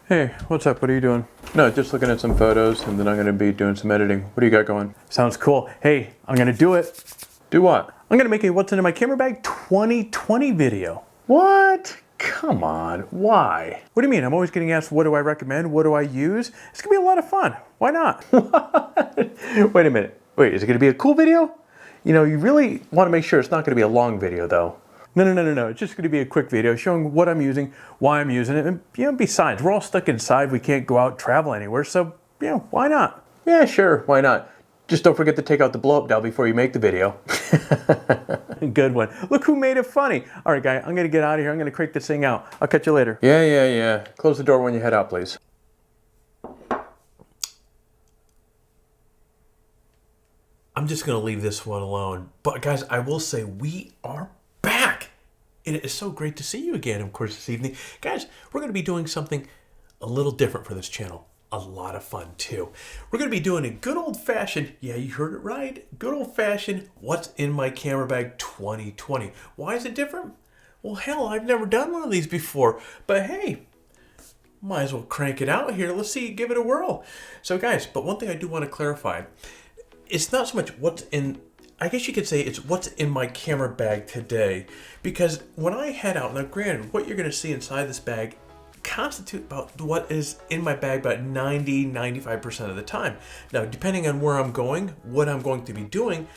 Hey, what's up? What are you doing? No, just looking at some photos and then I'm gonna be doing some editing. What do you got going? Sounds cool. Hey, I'm gonna do it. Do what? I'm gonna make a what's in my camera bag 2020 video. What? Come on, why? What do you mean? I'm always getting asked, what do I recommend? What do I use? It's gonna be a lot of fun. Why not? Wait a minute. Wait, is it gonna be a cool video? You know, you really wanna make sure it's not gonna be a long video though. No. It's just going to be a quick video showing what I'm using, why I'm using it, and besides, we're all stuck inside. We can't go out, travel anywhere, so why not? Yeah, sure, why not? Just don't forget to take out the blow-up doll before you make the video. Good one. Look who made it funny. All right, guy, I'm going to get out of here. I'm going to crank this thing out. I'll catch you later. Yeah. Close the door when you head out, please. I'm just going to leave this one alone. But guys, I will say we are back. It is so great to see you again, of course, this evening. Guys, we're going to be doing something a little different for this channel. A lot of fun, too. We're going to be doing a good old-fashioned, yeah, you heard it right, good old-fashioned What's in My Camera Bag 2020. Why is it different? Well, hell, I've never done one of these before. But hey, might as well crank it out here. Let's see, give it a whirl. So, guys, but one thing I do want to clarify. It's not so much what's in... I guess you could say it's what's in my camera bag today, because when I head out, now granted, what you're going to see inside this bag constitute about what is in my bag about 90-95% of the time. Now, depending on where I'm going, what I'm going to be doing,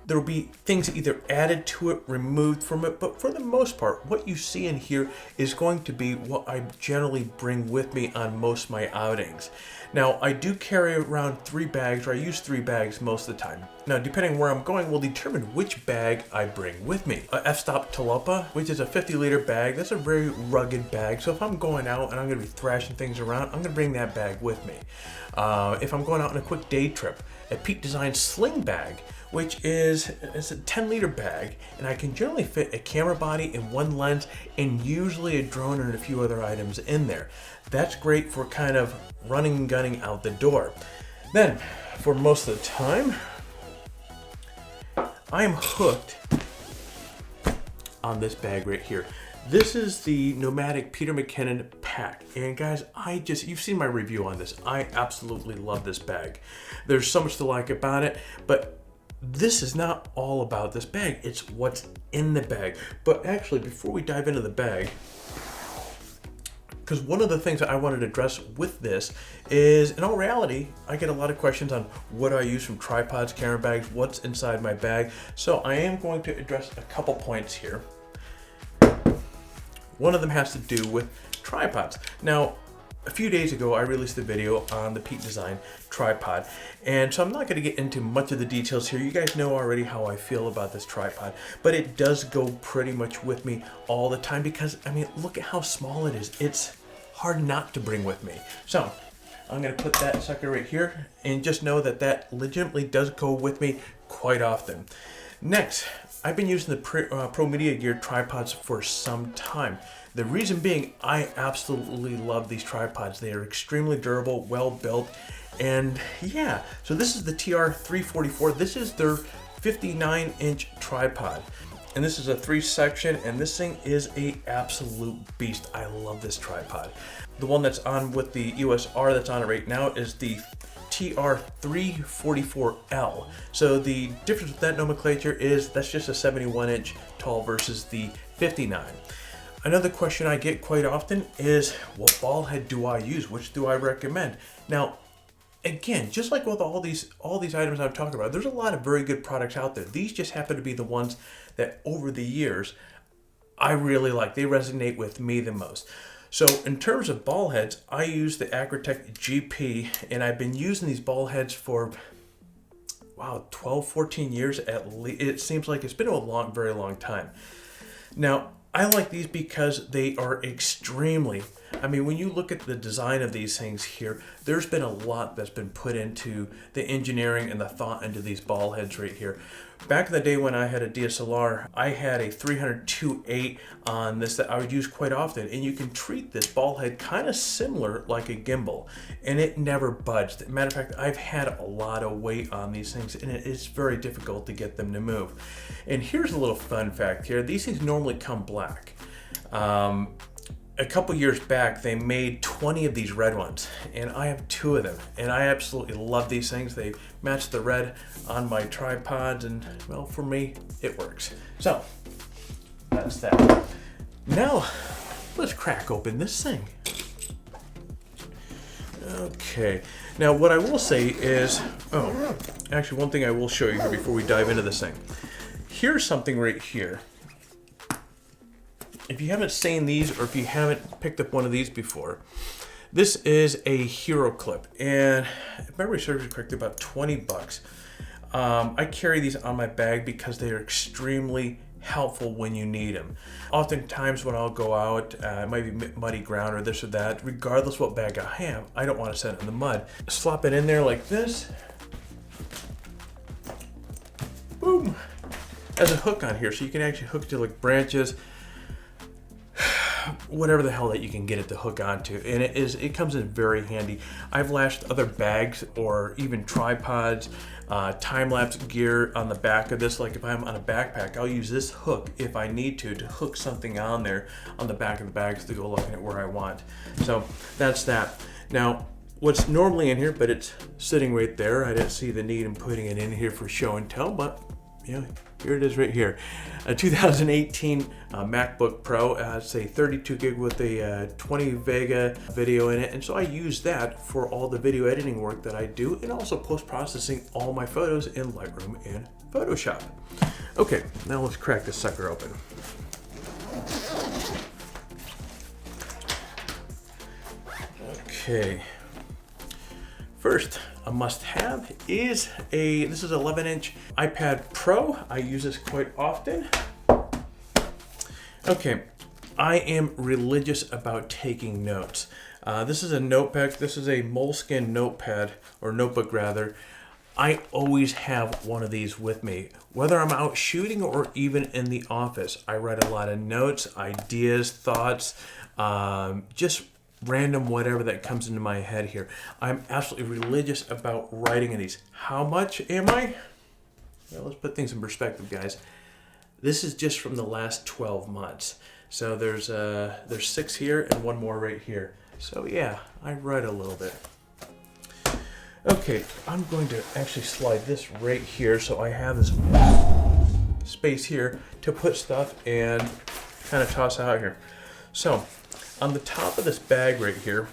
there will be things either added to it, removed from it, but for the most part, what you see in here is going to be what I generally bring with me on most of my outings. Now, I do carry around 3 bags, or I use 3 bags most of the time. Now, depending where I'm going will determine which bag I bring with me. A f-stop Tilopa, which is a 50-liter bag. That's a very rugged bag, so if I'm going out and I'm going to be thrashing things around, I'm going to bring that bag with me. If I'm going out on a quick day trip, a Peak Design Sling bag, which is a 10-liter bag, and I can generally fit a camera body and 1 lens, and usually a drone and a few other items in there. That's great for kind of running and gunning out the door. Then, for most of the time, I am hooked on this bag right here. This is the Nomadic Peter McKinnon pack. And guys, you've seen my review on this. I absolutely love this bag. There's so much to like about it, but this is not all about this bag. It's what's in the bag. But actually, before we dive into the bag, because one of the things that I wanted to address with this is, in all reality, I get a lot of questions on what I use from tripods, camera bags, what's inside my bag. So I am going to address a couple points here. One of them has to do with tripods. Now, a few days ago, I released a video on the Peak Design tripod, and so I'm not going to get into much of the details here. You guys know already how I feel about this tripod, but it does go pretty much with me all the time because, I mean, look at how small it is. It's hard not to bring with me. So I'm going to put that sucker right here, and just know that that legitimately does go with me quite often. Next, I've been using the Pro Media Gear tripods for some time. The reason being, I absolutely love these tripods. They are extremely durable, well built, and yeah. So this is the TR344. This is their 59-inch tripod. And this is a 3-section, and this thing is a absolute beast. I love this tripod. The one that's on with the USR that's on it right now is the TR344L. So the difference with that nomenclature is that's just a 71-inch tall versus the 59. Another question I get quite often is, what ball head do I use? Which do I recommend? Now, again, just like with all these items I've talked about, there's a lot of very good products out there. These just happen to be the ones that over the years I really like. They resonate with me the most. So in terms of ball heads, I use the Acratech GP, and I've been using these ball heads for, wow, 12, 14 years at least. It seems like it's been a very long time. Now, I like these because they are extremely, I mean, when you look at the design of these things here, there's been a lot that's been put into the engineering and the thought into these ball heads right here. Back in the day when I had a DSLR, I had a 302.8 on this that I would use quite often, and you can treat this ball head kind of similar like a gimbal, and it never budged. Matter of fact, I've had a lot of weight on these things, and it's very difficult to get them to move. And here's a little fun fact here. These things normally come black. a couple years back, they made 20 of these red ones, and I have 2 of them, and I absolutely love these things. They match the red on my tripods, and well, for me, it works. So that's that. Now, let's crack open this thing. Okay, now what I will say is, oh, actually one thing I will show you here before we dive into this thing. Here's something right here. If you haven't seen these, or if you haven't picked up one of these before, this is a HEROCLIP, and if memory serves me correctly, about 20 bucks. I carry these on my bag because they are extremely helpful when you need them. Oftentimes when I'll go out, it might be muddy ground or this or that, regardless what bag I have, I don't want to set it in the mud. Slop it in there like this. Boom. Has a hook on here, so you can actually hook to like branches, whatever the hell that you can get it to hook onto, and it comes in very handy. I've lashed other bags or even tripods, time-lapse gear on the back of this. Like if I'm on a backpack, I'll use this hook if I need to hook something on there on the back of the bags to go looking at where I want. So that's that. Now, what's normally in here, but it's sitting right there. I didn't see the need in putting it in here for show and tell, but you know, here it is right here. A 2018 MacBook Pro. It's a 32 gig with a 20 Vega video in it. And so I use that for all the video editing work that I do, and also post-processing all my photos in Lightroom and Photoshop. Okay, now let's crack this sucker open. Okay. First, a must-have is this is 11-inch iPad Pro. I use this quite often. Okay, I am religious about taking notes. This is a notepad. This is a Moleskin notepad, or notebook rather. I always have one of these with me, whether I'm out shooting or even in the office. I write a lot of notes, ideas, thoughts, just random whatever that comes into my head here. I'm absolutely religious about writing in these. How much am I? Well, let's put things in perspective, guys. This is just from the last 12 months. So there's 6 here and 1 more right here. So yeah, I write a little bit. Okay, I'm going to actually slide this right here so I have this space here to put stuff and kind of toss out here. So on the top of this bag right here,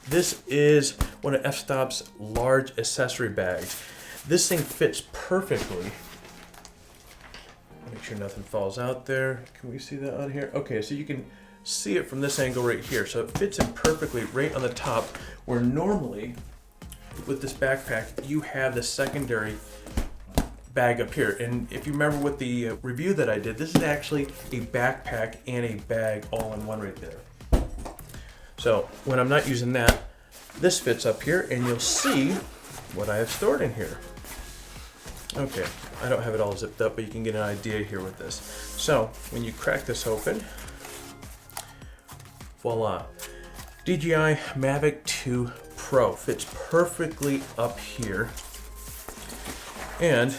this is one of f-stop's large accessory bags. This thing fits perfectly. Make sure nothing falls out there. Can we see that on here? Okay, so you can see it from this angle right here. So it fits in perfectly right on the top, where normally with this backpack, you have the secondary bag up here. And if you remember with the review that I did, this is actually a backpack and a bag all in one right there. So when I'm not using that, this fits up here, and you'll see what I have stored in here. Okay, I don't have it all zipped up, but you can get an idea here with this. So when you crack this open, voila. DJI Mavic 2 Pro fits perfectly up here. And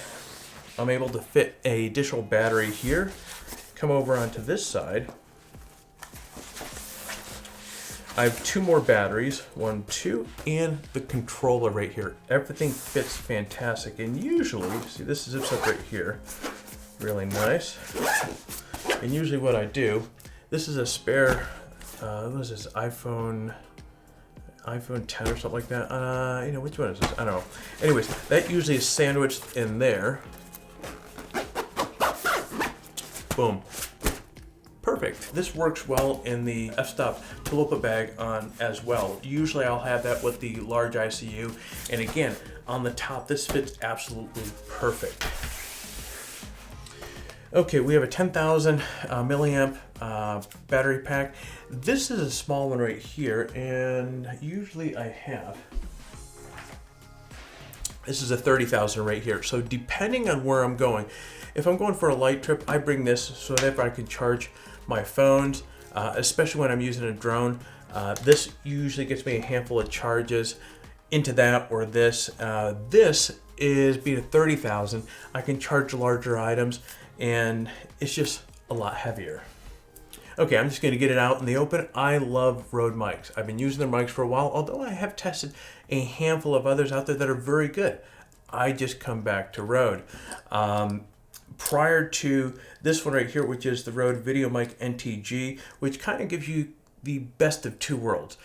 I'm able to fit an additional battery here, come over onto this side. I have 2 more batteries, 1, 2, and the controller right here. Everything fits fantastic, and usually, see, this zips up right here, really nice. And usually what I do, this is a spare, what is this, iPhone 10 or something like that. You know, which one is this? I don't know. Anyways, that usually is sandwiched in there. Boom. Perfect. This works well in the f-stop Tilopa bag as well. Usually I'll have that with the large ICU. And again, on the top, this fits absolutely perfect. Okay, we have a 10,000 milliamp battery pack. This is a small one right here, and usually I have, this is a 30,000 right here. So depending on where I'm going, if I'm going for a light trip, I bring this so that I can charge my phones, especially when I'm using a drone. This usually gets me a handful of charges into that or this. This is being a 30,000. I can charge larger items, and it's just a lot heavier. Okay, I'm just going to get it out in the open. I love Rode mics. I've been using their mics for a while, although I have tested a handful of others out there that are very good. I just come back to Rode. Prior to this one right here, which is the Rode VideoMic NTG, which kind of gives you the best of two worlds.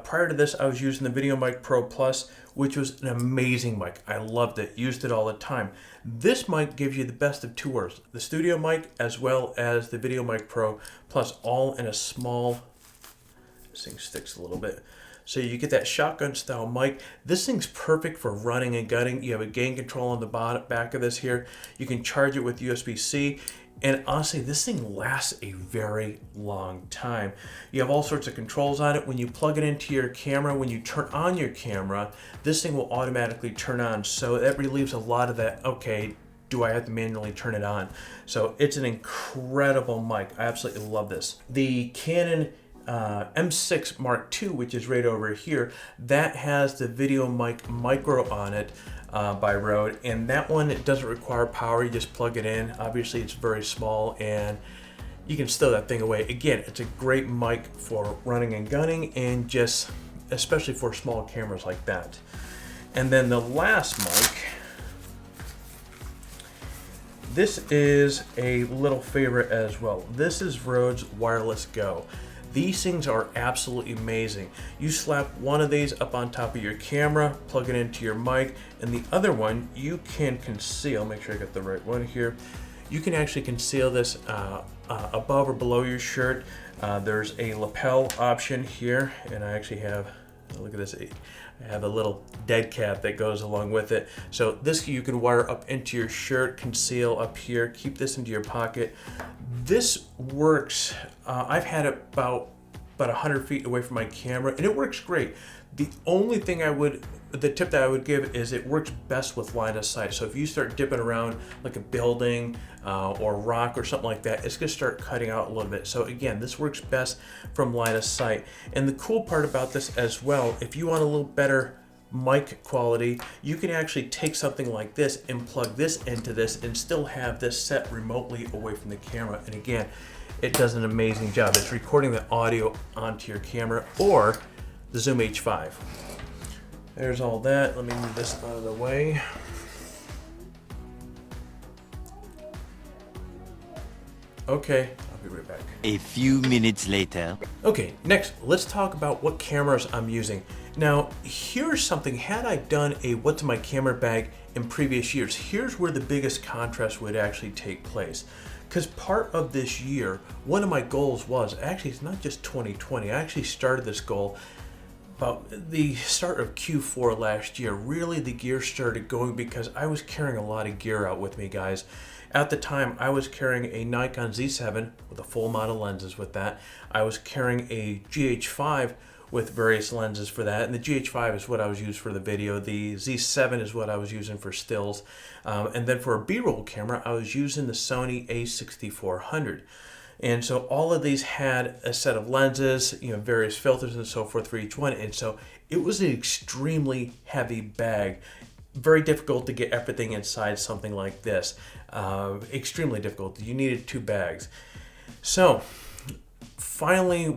Prior to this, I was using the VideoMic Pro Plus, which was an amazing mic. I loved it, used it all the time. This mic gives you the best of two worlds. The studio mic as well as the VideoMic Pro Plus, all in a small, this thing sticks a little bit. So you get that shotgun style mic. This thing's perfect for running and gunning. You have a gain control on the back of this here. You can charge it with USB-C. And honestly, this thing lasts a very long time. You have all sorts of controls on it. When you plug it into your camera, when you turn on your camera, this thing will automatically turn on. So that relieves a lot of that, okay, do I have to manually turn it on? So it's an incredible mic. I absolutely love this. The Canon M6 Mark II, which is right over here, that has the VideoMic Micro on it by Rode, and that one, it doesn't require power. You just plug it in. Obviously it's very small and you can stow that thing away. Again, it's a great mic for running and gunning, and just especially for small cameras like that. And then the last mic, this is a little favorite as well. This is Rode's Wireless Go. These things are absolutely amazing. You slap one of these up on top of your camera, plug it into your mic, and the other one you can conceal. Make sure I got the right one here. You can actually conceal this above or below your shirt. There's a lapel option here, and I actually have, look at this, I have a little dead cat that goes along with it. So this you can wire up into your shirt, conceal up here, keep this into your pocket. This works, I've had it about 100 feet away from my camera, and it works great. The only thing the tip that I would give is it works best with line of sight. So if you start dipping around like a building or rock or something like that, it's gonna start cutting out a little bit. So again, this works best from line of sight. And the cool part about this as well, if you want a little better mic quality, you can actually take something like this and plug this into this and still have this set remotely away from the camera. And again, it does an amazing job. It's recording the audio onto your camera or the Zoom H5. There's all that. Let me move this out of the way. Okay, I'll be right back. A few minutes later. Okay, next, let's talk about what cameras I'm using. Now, here's something, had I done a what's in my camera bag in previous years, here's where the biggest contrast would actually take place. Because part of this year, one of my goals was, actually it's not just 2020, I actually started this goal about the start of Q4 last year. Really the gear started going because I was carrying a lot of gear out with me, guys. At the time, I was carrying a Nikon Z7 with a full amount of lenses with that. I was carrying a GH5 with various lenses for that, and the GH5 is what I was using for the video. The Z7 is what I was using for stills. And then for a B-roll camera, I was using the Sony a6400. And so all of these had a set of lenses, various filters and so forth for each one. And so it was an extremely heavy bag. Very difficult to get everything inside something like this. Extremely difficult. You needed 2 bags. So finally,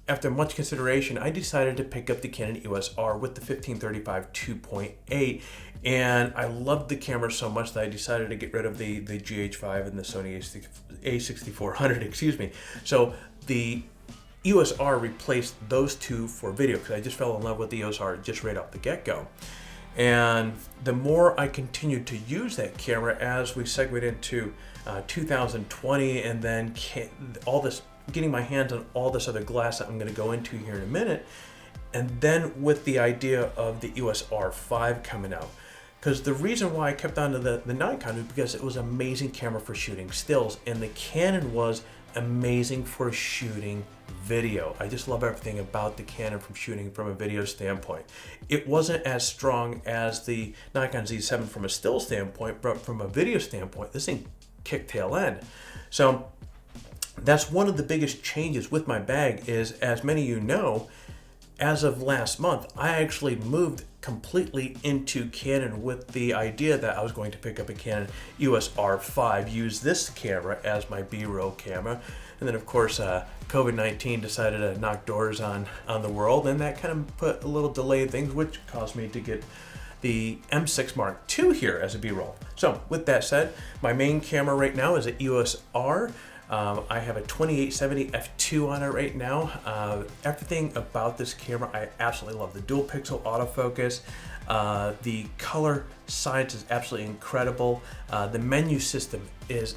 after much consideration, I decided to pick up the Canon EOS R with the 1535 2.8, and I loved the camera so much that I decided to get rid of the GH5 and the Sony a6400, excuse me. So the EOS R replaced those two for video because I just fell in love with the EOS R just right off the get-go. And the more I continued to use that camera as we segued into 2020, and then getting my hands on all this other glass that I'm going to go into here in a minute, and then with the idea of the EOS R5 coming out. Because the reason why I kept on to the Nikon was because it was an amazing camera for shooting stills, and the Canon was amazing for shooting video. I just love everything about the Canon from shooting from a video standpoint. It wasn't as strong as the Nikon Z7 from a still standpoint, but from a video standpoint, this thing kicked tail end. So that's one of the biggest changes with my bag is, as many of you know, as of last month, I actually moved completely into Canon with the idea that I was going to pick up a Canon EOS R5, use this camera as my B-roll camera. And then of course, COVID-19 decided to knock doors on the world, and that kind of put a little delay in things, which caused me to get the M6 Mark II here as a B-roll. So with that said, my main camera right now is a EOS R. I have a 2870 F2 on it right now. Everything about this camera I absolutely love. The dual pixel autofocus, the color science is absolutely incredible. The menu system is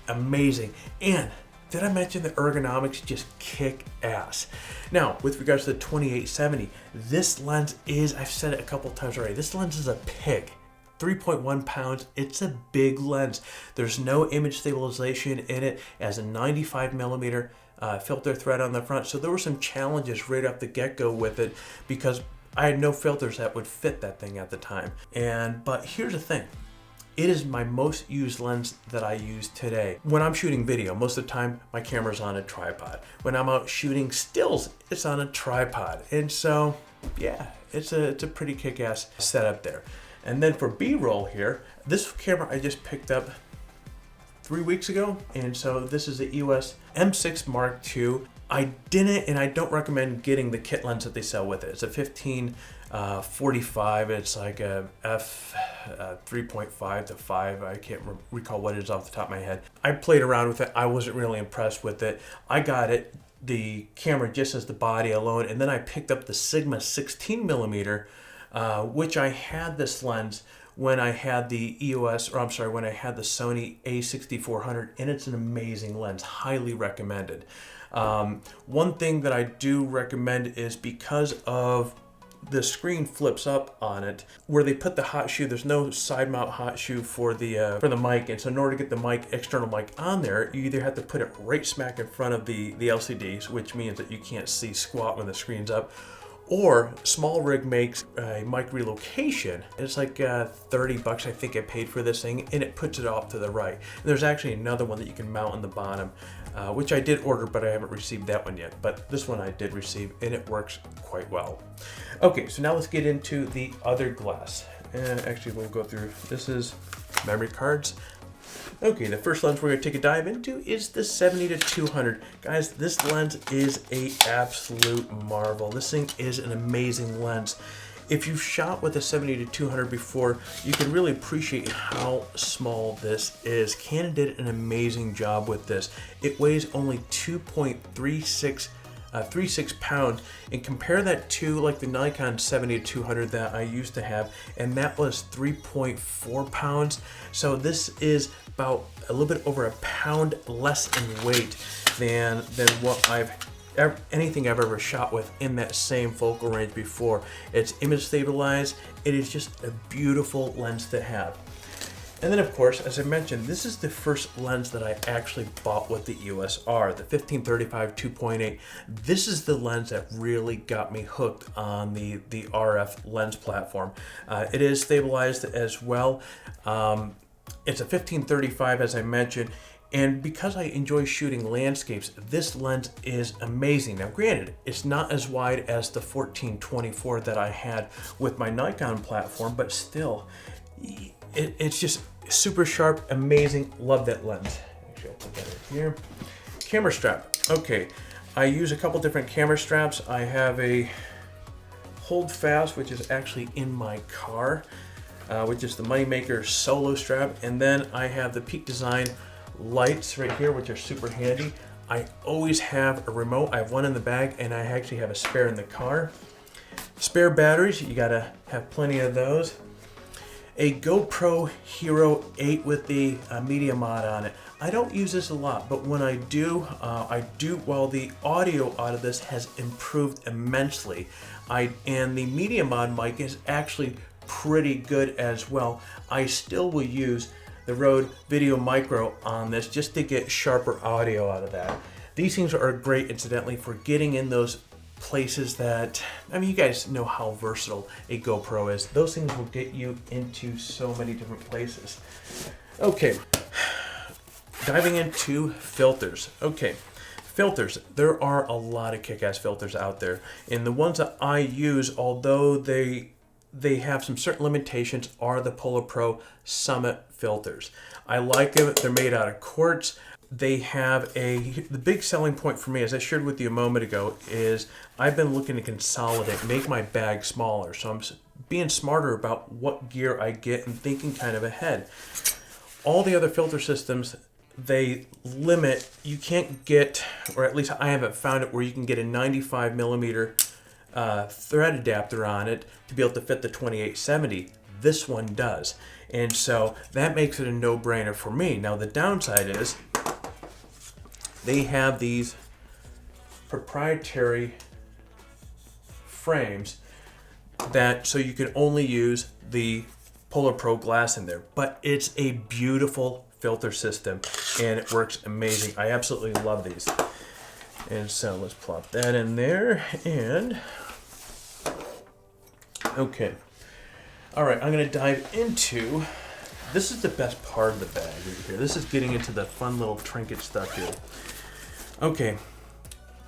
amazing, and did I mention the ergonomics just kick ass? Now, with regards to the 2870, this lens is, I've said it a couple times already, this lens is a pig. 3.1 pounds, it's a big lens. There's no image stabilization in it. It has a 95 millimeter filter thread on the front. So there were some challenges right off the get-go with it because I had no filters that would fit that thing at the time. But here's the thing. It is my most used lens that I use today. When I'm shooting video, most of the time my camera's on a tripod. When I'm out shooting stills, it's on a tripod. And so, yeah, it's a pretty kick-ass setup there. And then for B-roll here, this camera I just picked up 3 weeks ago. And so this is the EOS M6 Mark II. I didn't, and I don't recommend getting the kit lens that they sell with it. It's a 15-45. It's like a f 3.5 to 5. I can't recall what it is off the top of my head. I played around with it. I wasn't really impressed with it. I got it, the camera just as the body alone, and then I picked up the Sigma 16 millimeter, which I had this lens when I had the when I had the Sony A6400, and it's an amazing lens, highly recommended. One thing that I do recommend is because of the screen flips up on it, where they put the hot shoe, there's no side mount hot shoe for the mic, and so in order to get the external mic on there, you either have to put it right smack in front of the LCDs, which means that you can't see squat when the screen's up, or Small Rig makes a mic relocation. It's like 30 bucks I think I paid for this thing, and it puts it off to the right. And there's actually another one that you can mount on the bottom, which I did order, but I haven't received that one yet. But this one I did receive, and it works quite well. Okay, so now let's get into the other glass. And actually we'll go through, this is memory cards. Okay, the first lens we're going to take a dive into is the 70-200. Guys, this lens is an absolute marvel. This thing is an amazing lens. If you've shot with a 70-200 before, you can really appreciate how small this is. Canon did an amazing job with this. It weighs only 2.36 pounds, and compare that to like the Nikon 70-200 that I used to have, and that was 3.4 pounds. So this is about a little bit over a pound less in weight than what anything I've ever shot with in that same focal range before. It's image stabilized. It is just a beautiful lens to have. And then of course, as I mentioned, this is the first lens that I actually bought with the EOS R, the 1535 2.8. This is the lens that really got me hooked on the RF lens platform. It is stabilized as well. It's a 1535, as I mentioned, and because I enjoy shooting landscapes, this lens is amazing. Now granted, it's not as wide as the 1424 that I had with my Nikon platform, but still, it's just super sharp, amazing. Love that lens. Actually, I'll put that in here. Camera strap. Okay, I use a couple different camera straps. I have a Holdfast, which is actually in my car, which is the Moneymaker Solo strap, and then I have the Peak Design lights right here, which are super handy. I always have a remote. I have one in the bag, and I actually have a spare in the car. Spare batteries, you gotta have plenty of those. A GoPro Hero 8 with the MediaMod on it. I don't use this a lot, but when I do, well, the audio out of this has improved immensely. And the MediaMod mic is actually pretty good as well. I still will use the Rode Video Micro on this just to get sharper audio out of that. These things are great, incidentally, for getting in those places that, I mean, you guys know how versatile a GoPro is. Those things will get you into so many different places. Okay, diving into filters. Okay, filters. There are a lot of kick-ass filters out there, and the ones that I use, although they have some certain limitations, are the PolarPro Summit filters. I like them. They're made out of quartz. they have the big selling point for me, as I shared with you a moment ago, is I've been looking to consolidate, make my bag smaller. So I'm being smarter about what gear I get and thinking kind of ahead. All the other filter systems, they limit, you can't get, or at least I haven't found it, where you can get a 95 millimeter thread adapter on it to be able to fit the 2870. This one does. And so that makes it a no-brainer for me. Now the downside is they have these proprietary frames that, so you can only use the PolarPro glass in there, but it's a beautiful filter system and it works amazing. I absolutely love these. And so let's plop that in there, and okay. All right, I'm gonna dive into, this is the best part of the bag right here. This is getting into the fun little trinket stuff here. Okay,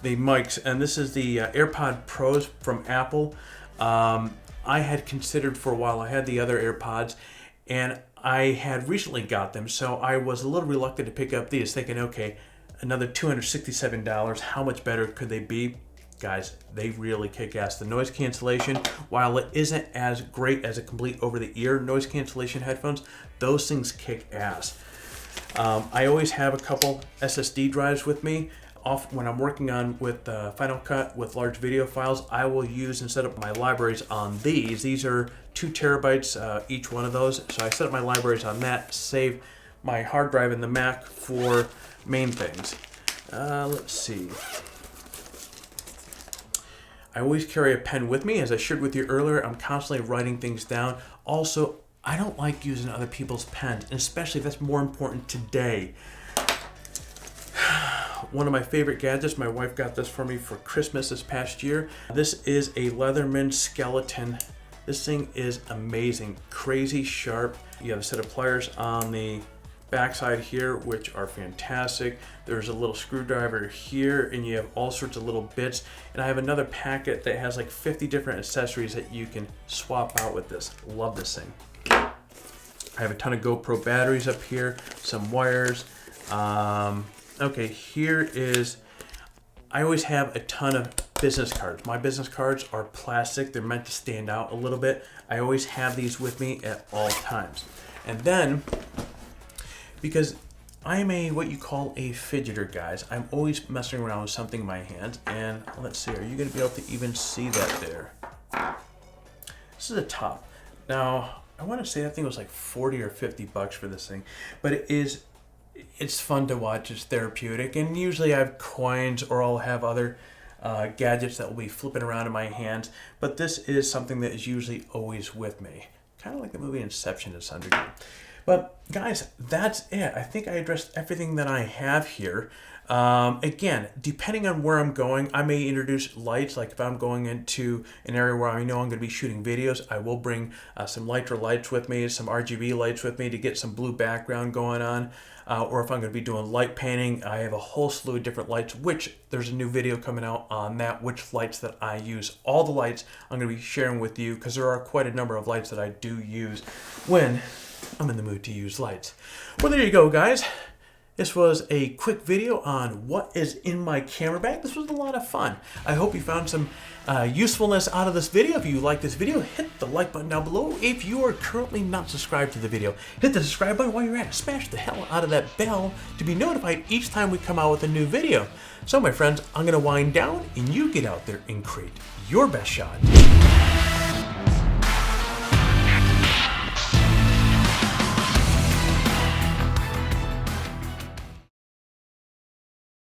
the mics, and this is the AirPod Pros from Apple. I had considered for a while, I had the other AirPods, and I had recently got them, so I was a little reluctant to pick up these, thinking, okay, another $267, how much better could they be? Guys, they really kick ass. The noise cancellation, while it isn't as great as a complete over-the-ear noise cancellation headphones, those things kick ass. I always have a couple SSD drives with me. When I'm working on with Final Cut with large video files, I will use and set up my libraries on these. These are 2 terabytes each one of those. So I set up my libraries on that, save my hard drive in the Mac for main things. Let's see. I always carry a pen with me. As I shared with you earlier, I'm constantly writing things down. Also, I don't like using other people's pens, and especially if that's more important today. One of my favorite gadgets, my wife got this for me for Christmas this past year. This is a Leatherman Skeletool. This thing is amazing, crazy sharp. You have a set of pliers on the backside here, which are fantastic. There's a little screwdriver here, and you have all sorts of little bits. And I have another packet that has like 50 different accessories that you can swap out with this. Love this thing. I have a ton of GoPro batteries up here, some wires. Okay, here is, I always have a ton of business cards. My business cards are plastic. They're meant to stand out a little bit. I always have these with me at all times. And then, because I'm what you call a fidgeter, guys, I'm always messing around with something in my hands. And let's see, are you going to be able to even see that there? This is a top. Now, I want to say that thing was like 40 or 50 bucks for this thing, but it's fun to watch. It's therapeutic, and usually I have coins or I'll have other gadgets that will be flipping around in my hands, but this is something that is usually always with me. Kind of like the movie Inception to some degree. But guys, that's it. I think I addressed everything that I have here. Again, depending on where I'm going, I may introduce lights. Like if I'm going into an area where I know I'm going to be shooting videos, I will bring some lighter lights with me, some RGB lights with me to get some blue background going on. Or if I'm going to be doing light painting, I have a whole slew of different lights, which there's a new video coming out on that, which lights that I use. All the lights I'm going to be sharing with you, because there are quite a number of lights that I do use when I'm in the mood to use lights. Well, there you go, guys. This was a quick video on what is in my camera bag. This was a lot of fun. I hope you found some usefulness out of this video. If you like this video, hit the like button down below. If you are currently not subscribed to the video, hit the subscribe button while you're at it. Smash the hell out of that bell to be notified each time we come out with a new video. So my friends, I'm gonna wind down and you get out there and create your best shot.